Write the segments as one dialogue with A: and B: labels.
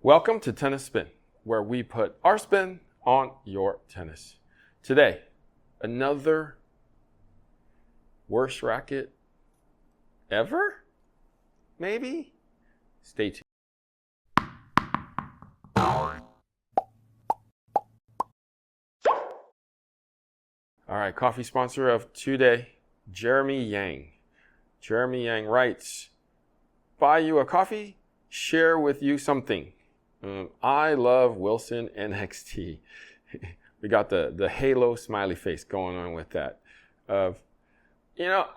A: Welcome to Tennis Spin, where we put our spin on your tennis. Today, another worst racket ever? Maybe? Stay tuned. All right, coffee sponsor of today, Jeremy Yang. Jeremy Yang writes, buy you a coffee, share with you something. I love Wilson NXT. We got the halo smiley face going on with that. You know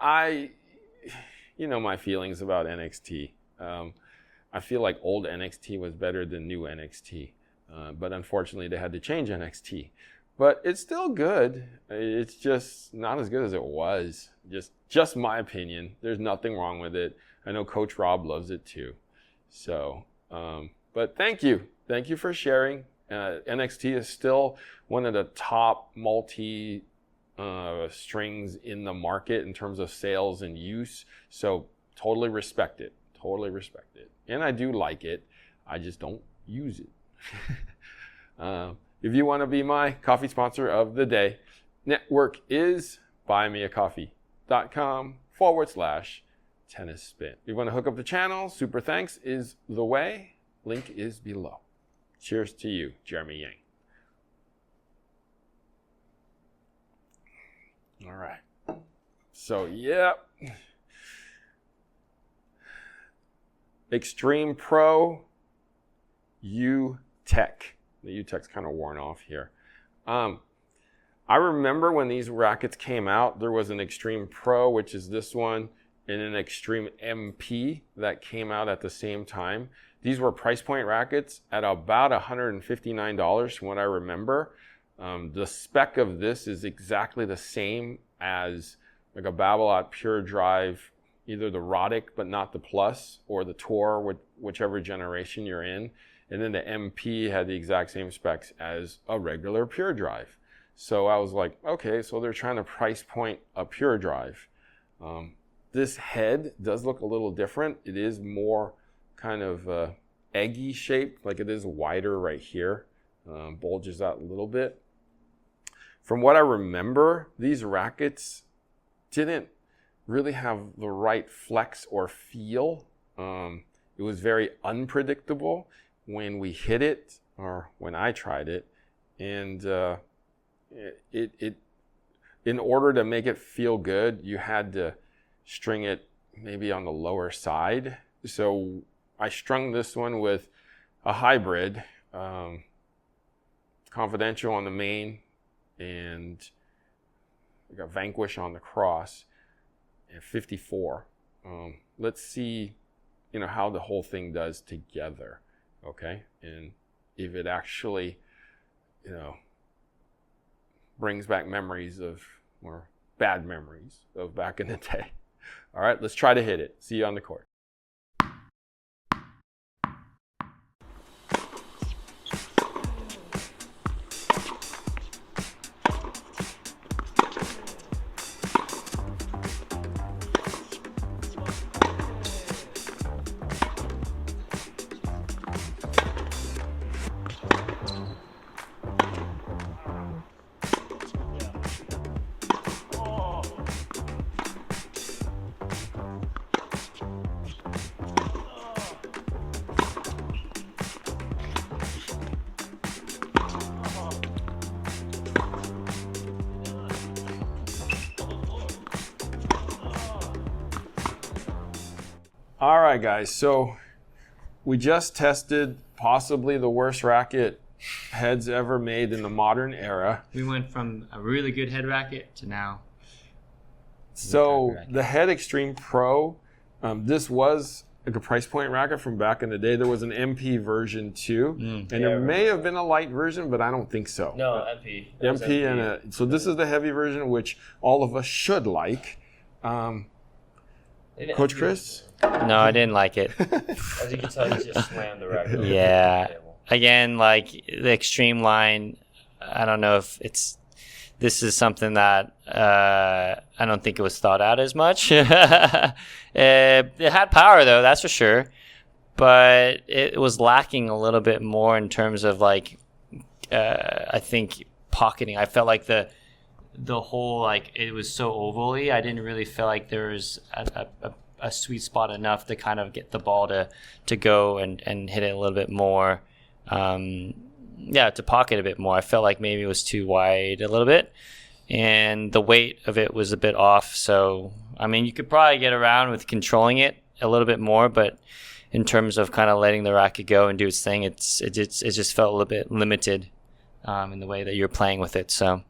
A: my feelings about NXT. I feel like old NXT was better than new NXT. But unfortunately, they had to change NXT. But it's still good. It's just not as good as it was. Just my opinion. There's nothing wrong with it. I know Coach Rob loves it too. So, but thank you. Thank you for sharing. NXT is still one of the top strings in the market in terms of sales and use. So totally respect it. Totally respect it. And I do like it. I just don't use it. If you want to be my coffee sponsor of the day, network is buymeacoffee.com/tennis spin. If you want to hook up the channel, super thanks is the way. Link is below. Cheers to you, Jeremy Yang. All right. So, yeah. Extreme Pro Youtek. The Youtek's kind of worn off here. I remember when these rackets came out, there was an Extreme Pro, which is this one, and an Extreme MP that came out at the same time. These were price point rackets at about $159 from what I remember. The spec of this is exactly the same as like a Babolat Pure Drive, either the Racket but not the Plus, or the Tour, whichever generation you're in. And then the MP had the exact same specs as a regular Pure Drive. So I was like, okay, so they're trying to price point a Pure Drive. This head does look a little different. It is more kind of eggy shaped, like it is wider right here. Bulges out a little bit. From what I remember, these rackets didn't really have the right flex or feel. It was very unpredictable when we hit it, or when I tried it, and it in order to make it feel good, you had to string it maybe on the lower side. So I strung this one with a hybrid, Confidential on the main, and we got Vanquish on the cross, and 54. Let's see, how the whole thing does together. Okay, and if it actually, brings back memories or bad memories of back in the day. All right, let's try to hit it. See you on the court. All right, guys, so we just tested possibly the worst racket heads ever made in the modern era.
B: We went from a really good head racket to now.
A: So the Head Extreme Pro, this was like a price point racket from back in the day. There was an MP version too, and there may have been a light version, but I don't think so.
C: No, MP.
A: MP. So this is the heavy version, which all of us should like. Coach Chris?
D: No, I didn't like it.
C: As you can tell, you just slammed the racket.
D: Yeah. Again, like the extreme line, I don't know if this is something that I don't think it was thought out as much. It had power though, that's for sure. but it was lacking a little bit more in terms of like I think pocketing. I felt like the whole, like, it was so ovally. I didn't really feel like there was a sweet spot enough to kind of get the ball to go and hit it a little bit more. To pocket a bit more. I felt like maybe it was too wide a little bit, and the weight of it was a bit off. So, I mean, you could probably get around with controlling it a little bit more, but in terms of kind of letting the racket go and do its thing, it just felt a little bit limited in the way that you're playing with it. So,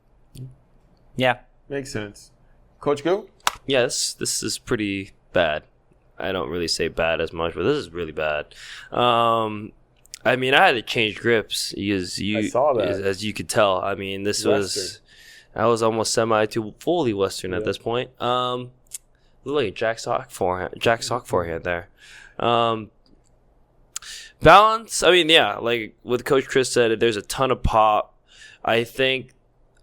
D: yeah.
A: Makes sense. Coach Go?
E: Yes, this is pretty bad. I don't really say bad as much, but this is really bad. I mean, I had to change grips because
A: I saw that.
E: as you could tell. I mean, I was almost semi to fully Western at this point. Look like a Jack Sock forehand there. Balance. I mean, yeah, like what Coach Chris said, there's a ton of pop. I think,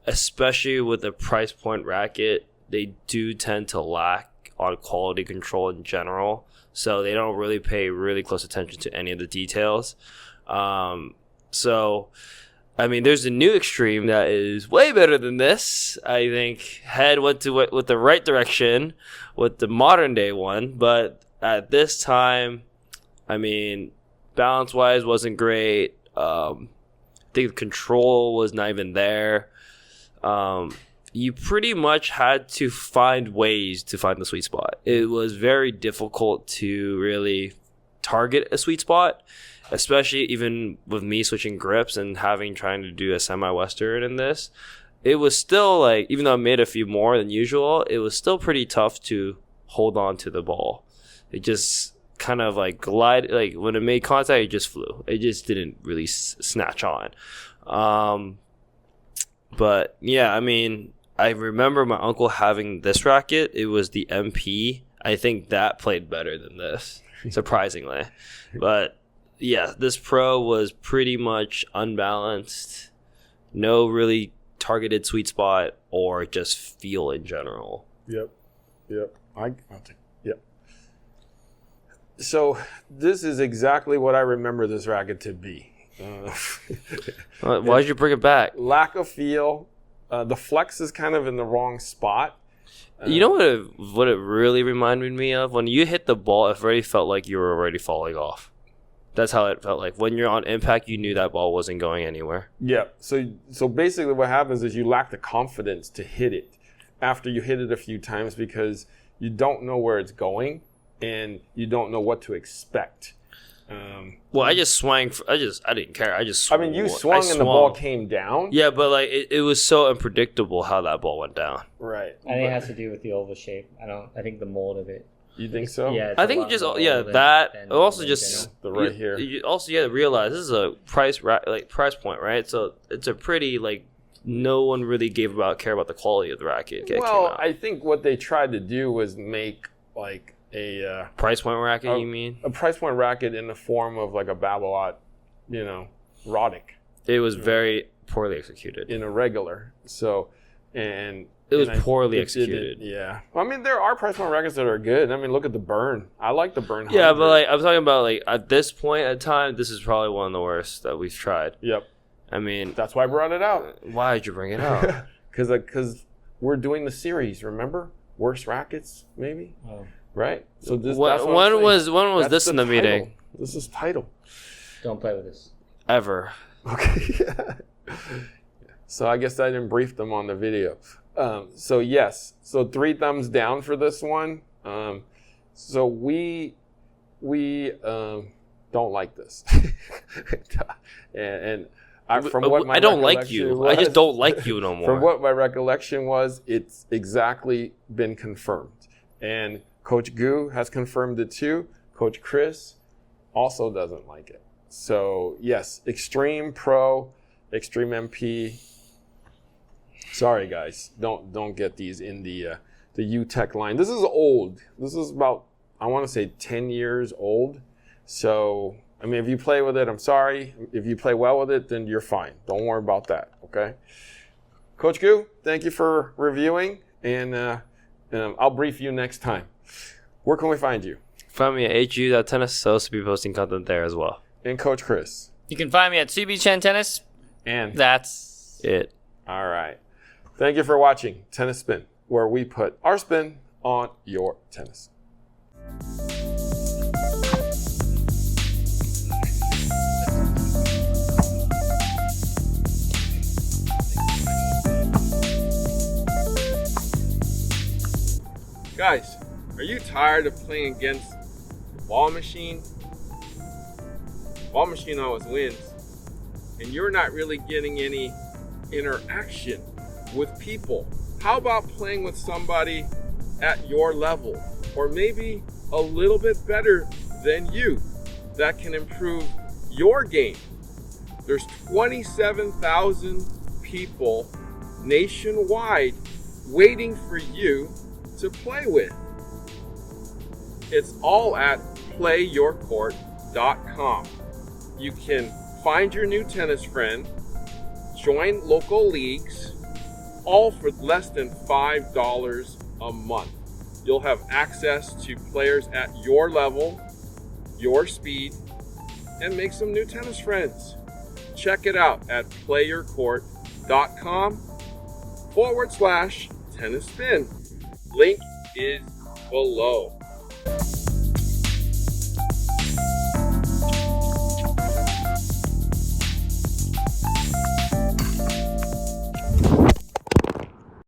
E: especially with a price point racket, they do tend to lack on quality control in general. So they don't really pay really close attention to any of the details. So, I mean, there's a new Extreme that is way better than this. I think Head went to it with the right direction with the modern day one, but at this time, I mean, balance wise wasn't great. I think the control was not even there. You pretty much had to find ways to find the sweet spot. It was very difficult to really target a sweet spot, especially even with me switching grips and trying to do a semi-Western in this. It was still like, even though I made a few more than usual, it was still pretty tough to hold on to the ball. It just kind of like glided, like when it made contact, it just flew. It just didn't really snatch on. But yeah, I mean, I remember my uncle having this racket. It was the MP. I think that played better than this, surprisingly. But yeah, this Pro was pretty much unbalanced. No really targeted sweet spot or just feel in general.
A: Yep. Yep. So this is exactly what I remember this racket to be.
E: Why did you bring it back?
A: Lack of feel. The flex is kind of in the wrong spot.
E: You know what it really reminded me of? When you hit the ball, it already felt like you were already falling off. That's how it felt like. When you're on impact, you knew that ball wasn't going anywhere.
A: Yeah. So basically what happens is you lack the confidence to hit it after you hit it a few times because you don't know where it's going and you don't know what to expect.
E: Well, I just swung. I didn't care. I just swung.
A: I mean, you swung and the ball came down.
E: Yeah, but like it was so unpredictable how that ball went down.
A: Right.
B: I think it has to do with the oval shape. I think the mold of it.
A: You think so?
B: Yeah.
E: I think just that. Also, just
A: the right here.
E: You also you have to realize this is a price point, right? So it's a pretty like no one really care about the quality of the racket.
A: Well, I think what they tried to do was make like a
E: price point racket. You mean
A: a price point racket in the form of like a Babolat, Roddick.
E: It was very poorly executed
A: in a regular. So, and
E: it was poorly executed.
A: Yeah. Well, I mean, there are price point rackets that are good. I mean, look at the Burn. I like the Burn. 100.
E: Yeah, but like I'm talking about like at this point in time, this is probably one of the worst that we've tried.
A: Yep.
E: I mean,
A: that's why I brought it out.
E: Why did you bring it out?
A: Because we're doing the series. Remember, worst rackets, maybe. Oh. Right. So this.
E: When was this in the meeting?
A: This is title.
B: Don't play with this.
E: Ever.
A: Okay. So I guess I didn't brief them on the video. So yes. So 3 thumbs down for this one. So we don't like this. and from what my
E: I don't like you. I just don't like you no more.
A: From what my recollection was, it's exactly been confirmed. And Coach Gu has confirmed it too. Coach Chris also doesn't like it. So yes, Extreme Pro, Extreme MP. Sorry guys, don't get these in the Youtek line. This is old. This is about, I want to say 10 years old. So I mean, if you play with it, I'm sorry. If you play well with it, then you're fine. Don't worry about that. Okay. Coach Gu, thank you for reviewing, and I'll brief you next time. Where can we find you?
E: Find me at HU.tennis. So also be posting content there as well.
A: And Coach Chris.
D: You can find me at CB Chen Tennis.
A: And
D: That's
E: It.
A: all right. Thank you for watching Tennis Spin, where we put our spin on your tennis. Guys, are you tired of playing against the ball machine? Ball machine always wins, and you're not really getting any interaction with people. How about playing with somebody at your level, or maybe a little bit better than you, that can improve your game? There's 27,000 people nationwide waiting for you to play with. It's all at playyourcourt.com. You can find your new tennis friend, join local leagues, all for less than $5 a month. You'll have access to players at your level, your speed, and make some new tennis friends. Check it out at playyourcourt.com/tennis spin. Link is below.